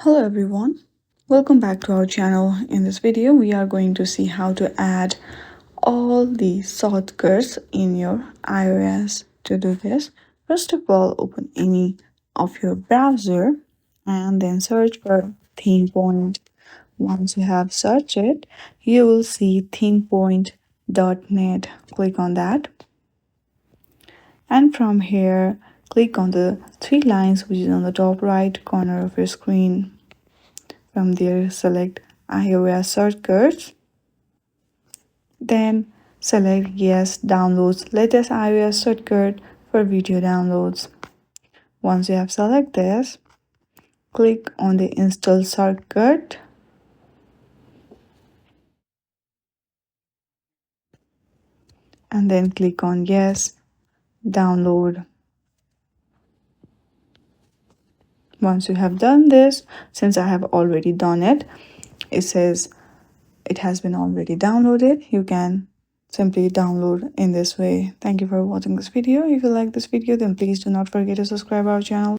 Hello everyone, welcome back to our channel. In this video we are going to see how to add all the shortcuts in your iOS. To do this, first of all open any of your browser and then search for theme point. Once you have searched it, you will see themepoint.net. Click on that, and from here click on the three lines which is on the top right corner of your screen. From there, select iOS shortcuts. Then select Yes, downloads latest iOS shortcut for video downloads. Once you have selected this, click on the Install shortcut. And then click on Yes, download. Once you have done this, since I have already done it, it says it has been already downloaded. You can simply download in this way. Thank you for watching this video. If you like this video, then please do not forget to subscribe our channel.